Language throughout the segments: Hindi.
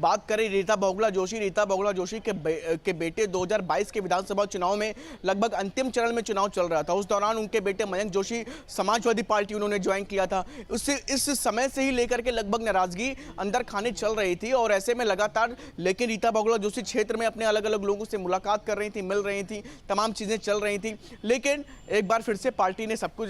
बात करें रीता बहुगुणा जोशी के बेटे 2022 के विधानसभा चुनाव में लगभग अंतिम चरण में चुनाव चल रहा था। उस दौरान उनके बेटे मयंक जोशी समाजवादी पार्टी उन्होंने ज्वाइन किया था। उससे इस समय से ही लेकर के लगभग नाराजगी अंदर खाने चल रही थी और ऐसे में लगातार लेकिन रीता बहुगुणा जोशी क्षेत्र में अपने अलग अलग लोगों से मुलाकात कर रही थी, मिल रही थी, तमाम चीजें चल रही थी। लेकिन एक बार फिर से पार्टी ने सब कुछ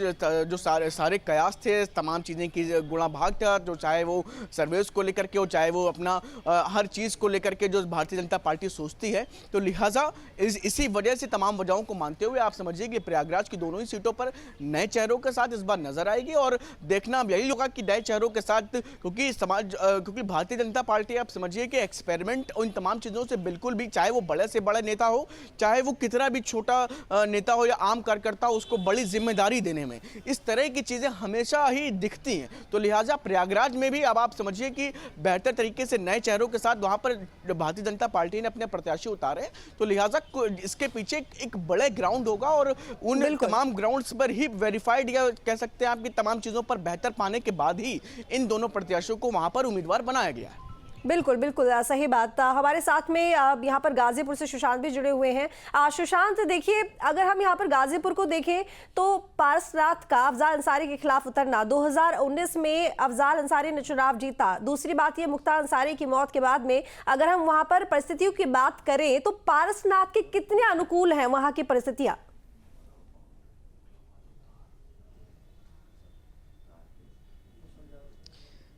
जो सारे कयास थे, तमाम चीजें की गुणा भाग था, जो चाहे वो सर्विस को लेकर के हो, चाहे वो अपना हर चीज को लेकर के जो भारतीय जनता पार्टी सोचती है। तो लिहाजा इसी वजह से तमाम वजहों को मानते हुए आप समझिए कि प्रयागराज की दोनों ही सीटों पर नए चेहरों के साथ इस बार नजर आएगी और देखना अब यही होगा कि नए चेहरों के साथ, क्योंकि भारतीय जनता पार्टी आप समझिए कि एक्सपेरिमेंट उन तमाम चीजों से बिल्कुल भी, चाहे वो बड़े से बड़ा नेता हो, चाहे वो कितना भी छोटा नेता हो या आम कार्यकर्ता हो, उसको बड़ी जिम्मेदारी देने में इस तरह की चीजें हमेशा ही दिखती हैं। तो लिहाजा प्रयागराज में भी अब आप समझिए कि बेहतर तरीके से नए चेहरों के साथ वहां पर भारतीय जनता पार्टी ने अपने प्रत्याशी उतारे। तो लिहाजा इसके पीछे एक बड़े ग्राउंड होगा और उन तमाम ग्राउंड्स पर ही वेरीफाइड या कह सकते हैं आपकी तमाम चीजों पर बेहतर पाने के बाद ही इन दोनों प्रत्याशियों को वहां पर उम्मीदवार बनाया गया है। बिल्कुल बिल्कुल सही बात। हमारे साथ में यहाँ पर गाजीपुर से सुशांत भी जुड़े हुए हैं। सुशांत, देखिए, अगर हम यहाँ पर गाजीपुर को देखें तो पारसनाथ का अफजाल अंसारी के खिलाफ उतरना, 2019 में अफजाल अंसारी ने चुनाव जीता। दूसरी बात ये, मुख्तार अंसारी की मौत के बाद में अगर हम वहाँ पर परिस्थितियों की बात करें तो पारसनाथ के कितने अनुकूल हैं वहाँ की परिस्थितियाँ?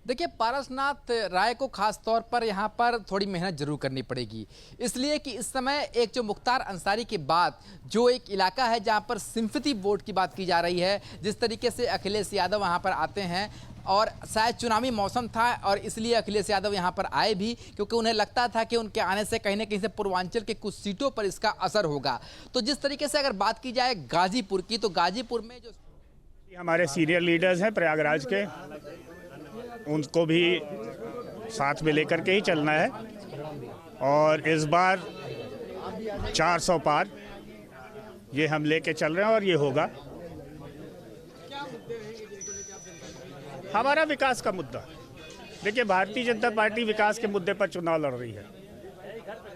देखिए, पारसनाथ राय को खास तौर पर यहाँ पर थोड़ी मेहनत जरूर करनी पड़ेगी, इसलिए कि इस समय एक जो मुख्तार अंसारी के बाद जो एक इलाका है जहाँ पर सिंपैथी वोट की बात की जा रही है, जिस तरीके से अखिलेश यादव वहाँ पर आते हैं और शायद चुनावी मौसम था और इसलिए अखिलेश यादव यहाँ पर आए भी, क्योंकि उन्हें लगता था कि उनके आने से कहीं ना कहीं से पूर्वांचल के कुछ सीटों पर इसका असर होगा। तो जिस तरीके से अगर बात की जाए गाजीपुर की, तो गाजीपुर में जो हमारे सीनियर लीडर्स हैं प्रयागराज के, उनको भी साथ में लेकर के ही चलना है और इस बार 400 पार ये हम लेके चल रहे हैं और ये होगा। हमारा विकास का मुद्दा, देखिए, भारतीय जनता पार्टी विकास के मुद्दे पर चुनाव लड़ रही है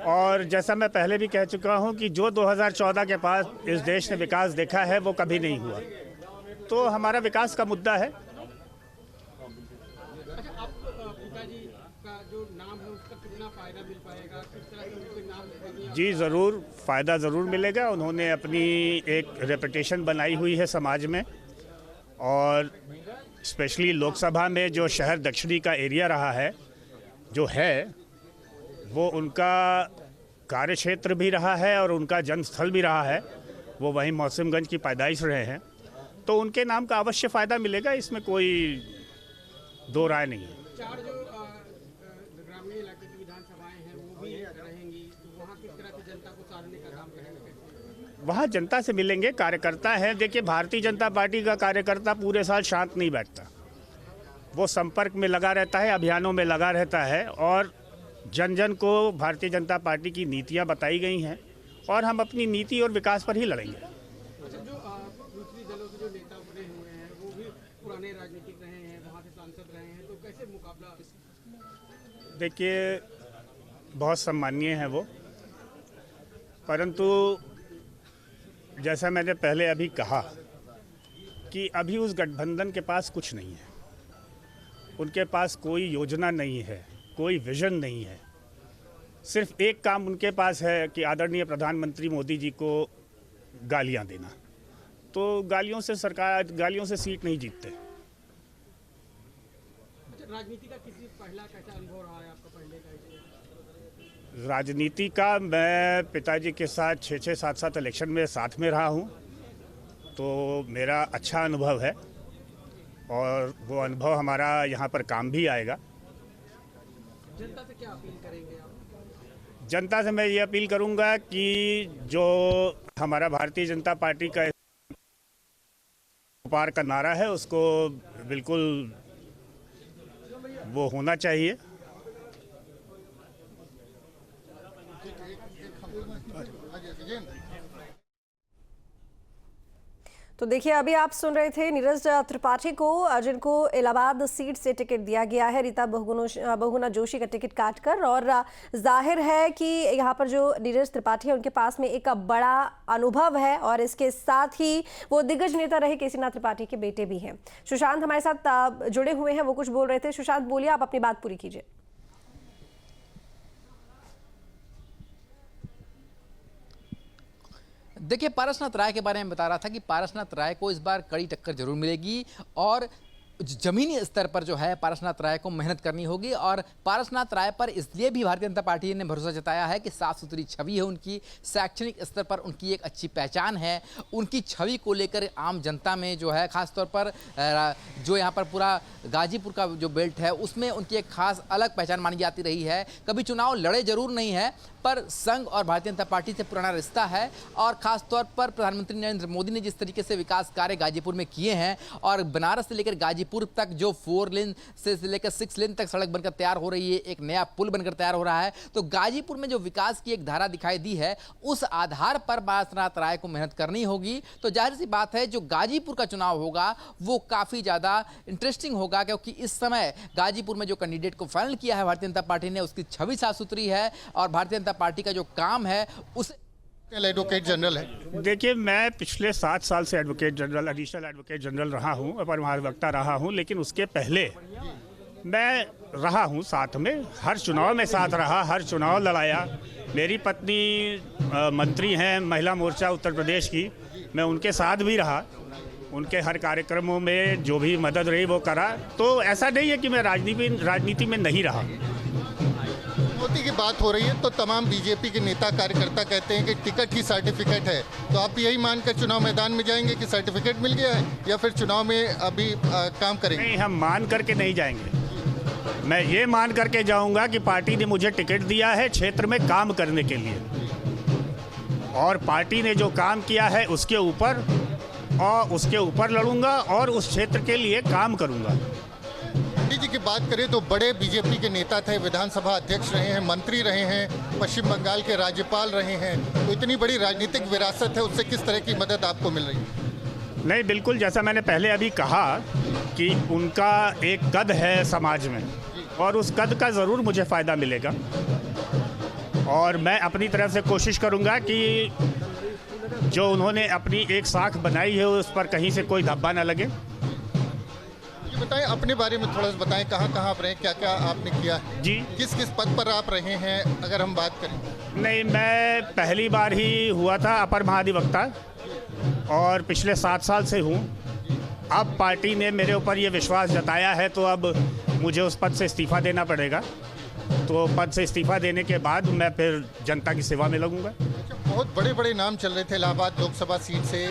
और जैसा मैं पहले भी कह चुका हूं कि जो 2014 के पास इस देश ने विकास देखा है वो कभी नहीं हुआ। तो हमारा विकास का मुद्दा है। जी ज़रूर, फ़ायदा ज़रूर मिलेगा। उन्होंने अपनी एक रेपुटेशन बनाई हुई है समाज में और स्पेशली लोकसभा में जो शहर दक्षिणी का एरिया रहा है जो है वो उनका कार्यक्षेत्र भी रहा है और उनका जन्मस्थल भी रहा है। वो वहीं मौसमगंज की पैदाइश रहे हैं, तो उनके नाम का अवश्य फ़ायदा मिलेगा, इसमें कोई दो राय नहीं है। चार जो ग्रामीण इलाके की विधानसभाएं हैं वो भी रहेंगी, तो वहाँ किस तरह से जनता को साधने का काम करेंगे? वहाँ जनता से मिलेंगे, कार्यकर्ता है। देखिए, भारतीय जनता पार्टी का कार्यकर्ता पूरे साल शांत नहीं बैठता, वो संपर्क में लगा रहता है, अभियानों में लगा रहता है और जन जन को भारतीय जनता पार्टी की नीतियाँ बताई गई हैं और हम अपनी नीति और विकास पर ही लड़ेंगे। अच्छा, जो दूसरी दलों के जो नेता बने हुए हैं वो भी पुराने राजनीतिक रहे हैं, वहाँ से सांसद रहे हैं, तो कैसे मुकाबला? देखिए, बहुत सम्मानीय है वो, परंतु जैसा मैंने पहले अभी कहा कि अभी उस गठबंधन के पास कुछ नहीं है, उनके पास कोई योजना नहीं है, कोई विजन नहीं है। सिर्फ एक काम उनके पास है कि आदरणीय प्रधानमंत्री मोदी जी को गालियां देना। तो गालियों से सीट नहीं जीतते। राजनीति का किसी पहला कैसा अनुभव रहा है आपका पहले का? राजनीति का मैं पिताजी के साथ 6-6, 7-7 इलेक्शन में साथ में रहा हूं, तो मेरा अच्छा अनुभव है और वो अनुभव हमारा यहाँ पर काम भी आएगा। जनता से क्या अपील करेंगे आप? जनता से मैं ये अपील करूंगा कि जो हमारा भारतीय जनता पार्टी का पार का नारा है उसको बिल्कुल वो होना चाहिए। तो देखिए, अभी आप सुन रहे थे नीरज त्रिपाठी को, जिनको इलाहाबाद सीट से टिकट दिया गया है रीता बहुगुणा जोशी का टिकट काटकर। और जाहिर है कि यहाँ पर जो नीरज त्रिपाठी है उनके पास में एक बड़ा अनुभव है और इसके साथ ही वो दिग्गज नेता रहे केसीनाथ त्रिपाठी के बेटे भी हैं। सुशांत हमारे साथ जुड़े हुए हैं, वो कुछ बोल रहे थे। सुशांत बोलिए, आप अपनी बात पूरी कीजिए। देखिए, पारसनाथ राय के बारे में बता रहा था कि पारसनाथ राय को इस बार कड़ी टक्कर जरूर मिलेगी और जमीनी स्तर पर जो है पारसनाथ राय को मेहनत करनी होगी। और पारसनाथ राय पर इसलिए भी भारतीय जनता पार्टी ने भरोसा जताया है कि साफ सुथरी छवि है उनकी, शैक्षणिक स्तर पर उनकी एक अच्छी पहचान है। उनकी छवि को लेकर आम जनता में जो है, खासतौर पर जो यहाँ पर पूरा गाजीपुर का जो बेल्ट है उसमें उनकी एक खास अलग पहचान मानी जाती रही है। कभी चुनाव लड़े जरूर नहीं है, पर संघ और भारतीय जनता पार्टी से पुराना रिश्ता है। और खासतौर पर प्रधानमंत्री नरेंद्र मोदी ने जिस तरीके से विकास कार्य गाजीपुर में किए हैं और बनारस से लेकर गाजीपुर तक जो 4 लेन से लेकर 6 लेन तक सड़क बनकर तैयार हो रही है, एक नया पुल बनकर तैयार हो रहा है, तो गाजीपुर में जो विकास की एक धारा दिखाई दी है उस आधार पर पारसनाथ राय को मेहनत करनी होगी। तो जाहिर सी बात है जो गाजीपुर का चुनाव होगा वो काफी ज्यादा इंटरेस्टिंग होगा, क्योंकि इस समय गाजीपुर में जो कैंडिडेट को फाइनल किया है भारतीय जनता पार्टी ने, उसकी छवि साफ सुथरी है और भारतीय जनता पार्टी का जो काम है उस एडवोकेट जनरल है। देखिए, मैं पिछले 7 साल से advocate general, additional advocate general रहा हूँ, अपर महाधिवक्ता रहा हूँ, लेकिन उसके पहले मैं रहा हूँ साथ में, हर चुनाव में साथ रहा, हर चुनाव लड़ाया। मेरी पत्नी मंत्री हैं महिला मोर्चा उत्तर प्रदेश की, मैं उनके साथ भी रहा, उनके हर कार्यक्रमों में जो भी मदद रही वो करा। तो ऐसा नहीं है कि मैं राजनीति में नहीं रहा। मोदी की बात हो रही है तो तमाम बीजेपी के नेता कार्यकर्ता कहते हैं कि टिकट ही सर्टिफिकेट है, तो आप यही मानकर चुनाव मैदान में जाएंगे कि सर्टिफिकेट मिल गया है, या फिर चुनाव में अभी काम करेंगे? नहीं, हम मान करके नहीं जाएंगे। मैं ये मान करके जाऊंगा कि पार्टी ने मुझे टिकट दिया है क्षेत्र में काम करने के लिए, और पार्टी ने जो काम किया है उसके ऊपर लड़ूंगा और उस क्षेत्र के लिए काम करूंगा। जी की बात करें तो बड़े बीजेपी के नेता थे, विधानसभा अध्यक्ष रहे हैं, मंत्री रहे हैं, पश्चिम बंगाल के राज्यपाल रहे हैं, तो इतनी बड़ी राजनीतिक विरासत है, उससे किस तरह की मदद आपको मिल रही है? नहीं, बिल्कुल, जैसा मैंने पहले अभी कहा कि उनका एक कद है समाज में और उस कद का ज़रूर मुझे फ़ायदा मिलेगा, और मैं अपनी तरफ से कोशिश करूँगा कि जो उन्होंने अपनी एक साख बनाई है उस पर कहीं से कोई धब्बा न लगे। बताएं, अपने बारे में थोड़ा सा बताएं, कहाँ कहाँ आप रहे, क्या क्या आपने किया है जी, किस किस पद पर आप रहे हैं, अगर हम बात करें? नहीं, मैं पहली बार ही हुआ था अपर महाधिवक्ता और पिछले 7 साल से हूँ। अब पार्टी ने मेरे ऊपर ये विश्वास जताया है तो अब मुझे उस पद से इस्तीफा देना पड़ेगा, तो पद से इस्तीफा देने के बाद मैं फिर जनता की सेवा में लगूंगा। बहुत बड़े बड़े नाम चल रहे थे इलाहाबाद लोकसभा सीट से,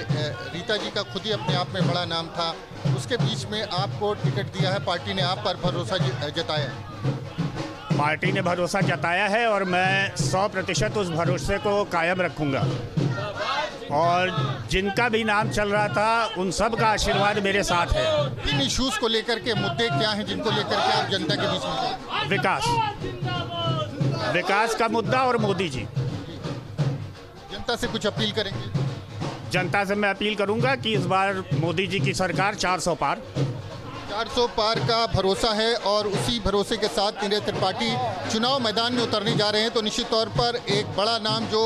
रीता जी का खुद ही अपने आप में बड़ा नाम था, उसके बीच में आपको टिकट दिया है, पार्टी ने आप पर भरोसा जताया है? पार्टी ने भरोसा जताया है और मैं 100% उस भरोसे को कायम रखूंगा, और जिनका भी नाम चल रहा था उन सब का आशीर्वाद मेरे साथ है। इन इश्यूज को लेकर के मुद्दे क्या हैं जिनको लेकर के आप जनता के बीच में? विकास का मुद्दा और मोदी जी। जनता से कुछ अपील करेंगे? जनता से मैं अपील करूंगा कि इस बार मोदी जी की सरकार 400 पार का भरोसा है, और उसी भरोसे के साथ नीरज त्रिपाठी चुनाव मैदान में उतरने जा रहे हैं। तो निश्चित तौर पर एक बड़ा नाम जो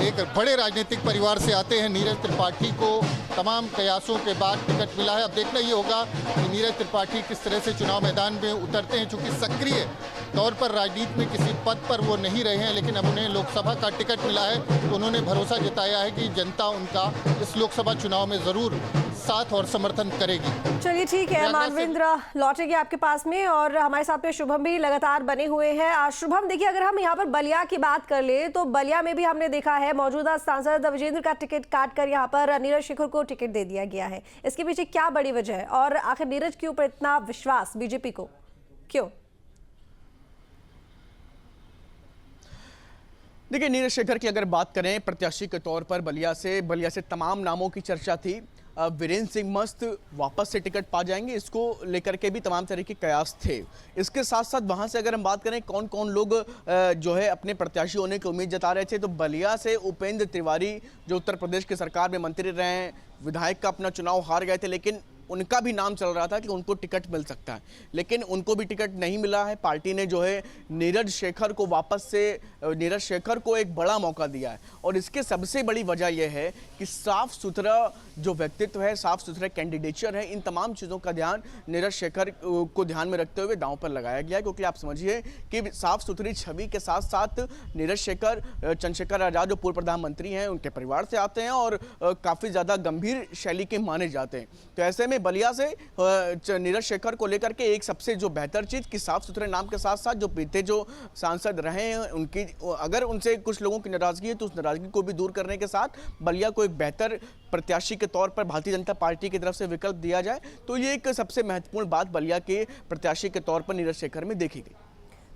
एक बड़े राजनीतिक परिवार से आते हैं, नीरज त्रिपाठी को तमाम कयासों के बाद टिकट मिला है। अब देखना ये होगा कि नीरज त्रिपाठी किस तरह से चुनाव मैदान में उतरते हैं। चूँकि सक्रिय तौर पर राजनीति में किसी पद पर वो नहीं रहे हैं, लेकिन अब उन्हें लोकसभा का टिकट मिला है, तो उन्होंने भरोसा जताया है कि जनता उनका इस लोकसभा चुनाव में ज़रूर साथ और समर्थन करेगी। चलिए ठीक है, मानवेंद्र लौटेंगे आपके पास में, और हमारे साथ में शुभम भी लगातार बने हुए हैं। शुभम, देखिए, अगर हम यहाँ पर बलिया की बात कर ले तो बलिया में भी हमने देखा है मौजूदा सांसद विजेंद्र का टिकट काटकर यहाँ पर नीरज शेखर को टिकट दे दिया गया है। इसके पीछे क्या बड़ी वजह है, और आखिर नीरज के ऊपर इतना विश्वास बीजेपी को क्यों? देखिए, नीरज शेखर की अगर बात करें प्रत्याशी के तौर पर बलिया से तमाम नामों की चर्चा थी। वीरेंद्र सिंह मस्त वापस से टिकट पा जाएंगे, इसको लेकर के भी तमाम तरह के कयास थे। इसके साथ साथ वहां से अगर हम बात करें कौन कौन लोग जो है अपने प्रत्याशी होने की उम्मीद जता रहे थे, तो बलिया से उपेंद्र तिवारी जो उत्तर प्रदेश की सरकार में मंत्री रहे हैं, विधायक का अपना चुनाव हार गए थे, लेकिन उनका भी नाम चल रहा था कि उनको टिकट मिल सकता है, लेकिन उनको भी टिकट नहीं मिला है। पार्टी ने जो है नीरज शेखर को वापस से नीरज शेखर को एक बड़ा मौका दिया है, और इसके सबसे बड़ी वजह यह है कि साफ सुथरा जो व्यक्तित्व है, साफ सुथरा कैंडिडेचर है, इन तमाम चीज़ों का ध्यान नीरज शेखर को ध्यान में रखते हुए दांव पर लगाया गया है। क्योंकि आप समझिए कि साफ सुथरी छवि के साथ साथ नीरज शेखर, चंद्रशेखर आजाद जो पूर्व प्रधानमंत्री हैं, उनके परिवार से आते हैं और काफ़ी ज़्यादा गंभीर शैली के माने जाते हैं। तो ऐसे में बलिया से नीरज शेखर को लेकर के एक सबसे जो बेहतर चीज़ कि साफ सुथरे नाम के साथ साथ जो बीते जो सांसद रहे हैं, उनकी अगर उनसे कुछ लोगों की नाराजगी है तो उस नाराजगी को भी दूर करने के साथ बलिया को एक बेहतर प्रत्याशी के तौर पर भारतीय जनता पार्टी की तरफ से विकल्प दिया जाए, तो ये एक सबसे महत्वपूर्ण बात बलिया के प्रत्याशी के तौर पर नीरज शेखर में देखी गई।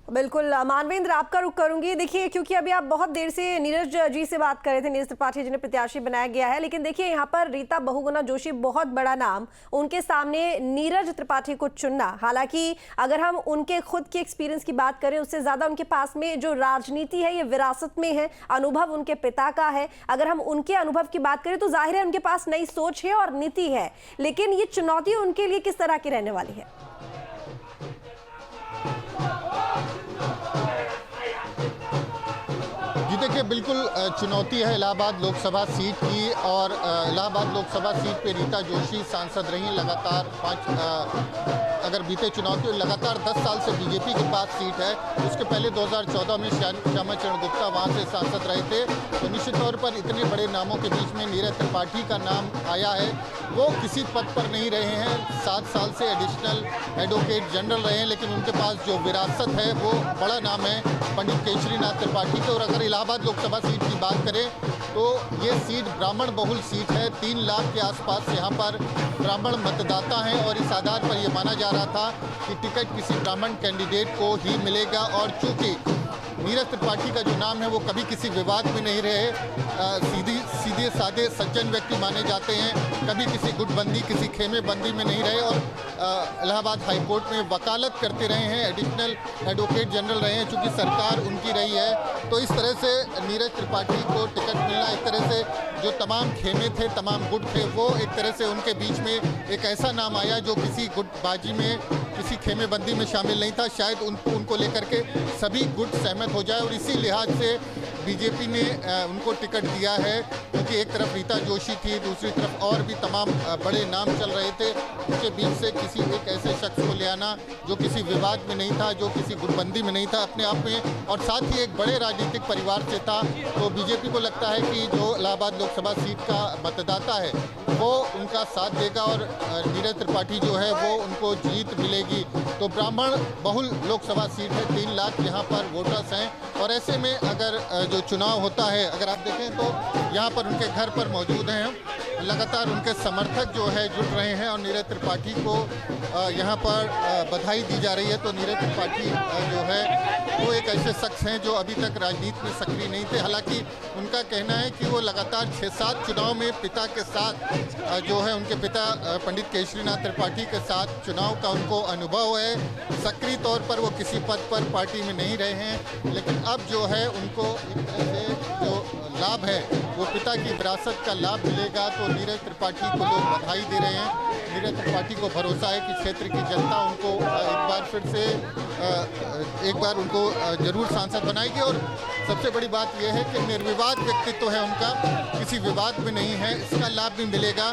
बिल्कुल मानवेंद्र, आपका रुख करूंगी। देखिए, क्योंकि अभी आप बहुत देर से नीरज जी से बात कर रहे थे, नीरज त्रिपाठी जिन्हें प्रत्याशी बनाया गया है, लेकिन देखिए यहाँ पर रीता बहुगुणा जोशी बहुत बड़ा नाम, उनके सामने नीरज त्रिपाठी को चुनना, हालांकि अगर हम उनके खुद के एक्सपीरियंस की बात करें, उससे ज्यादा उनके पास में जो राजनीति है ये विरासत में है, अनुभव उनके पिता का है। अगर हम उनके अनुभव की बात करें तो जाहिर है उनके पास नई सोच है और नीति है, लेकिन ये चुनौती उनके लिए किस तरह की रहने वाली है? देखिए, बिल्कुल चुनौती है इलाहाबाद लोकसभा सीट की, और इलाहाबाद लोकसभा सीट पे रीता जोशी सांसद रही लगातार अगर बीते चुनाव के लगातार 10 साल से बीजेपी के पास सीट है। उसके पहले 2014 में श्यामा चरण गुप्ता वहाँ से सांसद रहे थे। तो निश्चित तौर पर इतने बड़े नामों के बीच में नीरज त्रिपाठी का नाम आया है। वो किसी पद पर नहीं रहे हैं, 7 साल से एडिशनल एडवोकेट जनरल रहे हैं, लेकिन उनके पास जो विरासत है वो बड़ा नाम है पंडित केशरीनाथ त्रिपाठी के। और अगर इलाहाबाद लोकसभा सीट की बात करें तो ये सीट ब्राह्मण बहुल सीट है, 3 लाख के आसपास यहाँ पर ब्राह्मण मतदाता हैं, और इस आधार पर यह माना जा रहा था कि टिकट किसी ब्राह्मण कैंडिडेट को ही मिलेगा। और चूंकि नीरज त्रिपाठी का जो नाम है वो कभी किसी विवाद में नहीं रहे, सीधे साधे सज्जन व्यक्ति माने जाते हैं, कभी किसी गुटबंदी किसी खेमेबंदी में नहीं रहे, और इलाहाबाद हाईकोर्ट में वकालत करते रहे हैं, एडिशनल एडवोकेट जनरल रहे हैं। चूँकि सरकार उनकी रही है, तो इस तरह से नीरज त्रिपाठी को टिकट मिलना, एक तरह से जो तमाम खेमे थे, तमाम गुट थे, वो एक तरह से उनके बीच में एक ऐसा नाम आया जो किसी गुटबाजी में, किसी खेमेबंदी में शामिल नहीं था। शायद उनको लेकर के सभी गुट सहमत हो जाए, और इसी लिहाज से बीजेपी ने उनको टिकट दिया है, क्योंकि एक तरफ रीता जोशी थी, दूसरी तरफ और भी तमाम बड़े नाम चल रहे थे। उनके बीच से किसी एक ऐसे शख्स को ले आना जो किसी विवाद में नहीं था, जो किसी गुटबंदी में नहीं था अपने आप में, और साथ ही एक बड़े राजनीतिक परिवार से था। तो बीजेपी को लगता है कि जो इलाहाबाद लोकसभा सीट का मतदाता है वो उनका साथ देगा, और नीरज त्रिपाठी जो है वो उनको जीत मिलेगी। तो ब्राह्मण बहुल लोकसभा सीट है, 3 लाख यहाँ पर वोटर्स हैं, और ऐसे में अगर जो चुनाव होता है, अगर आप देखें तो यहाँ पर उनके घर पर मौजूद हैं, लगातार उनके समर्थक जो है जुट रहे हैं, और नीरज त्रिपाठी को यहाँ पर बधाई दी जा रही है। तो नीरज त्रिपाठी जो है वो एक ऐसे शख्स हैं जो अभी तक राजनीति में सक्रिय नहीं थे। हालांकि उनका कहना है कि वो लगातार 6-7 चुनाव में पिता के साथ जो है, उनके पिता पंडित केशरीनाथ त्रिपाठी के साथ चुनाव का उनको अनुभव है। सक्रिय तौर पर वो किसी पद पर पार्टी में नहीं रहे हैं, लेकिन अब जो है उनको एक तरह से जो लाभ है वो पिता की विरासत का लाभ मिलेगा। तो नीरज त्रिपाठी को लोग बधाई दे रहे हैं। नीरज त्रिपाठी को भरोसा है कि क्षेत्र की जनता उनको एक बार उनको जरूर सांसद बनाएगी। और सबसे बड़ी बात यह है कि निर्विवाद व्यक्तित्व है उनका, किसी विवाद में नहीं है, इसका लाभ भी मिलेगा।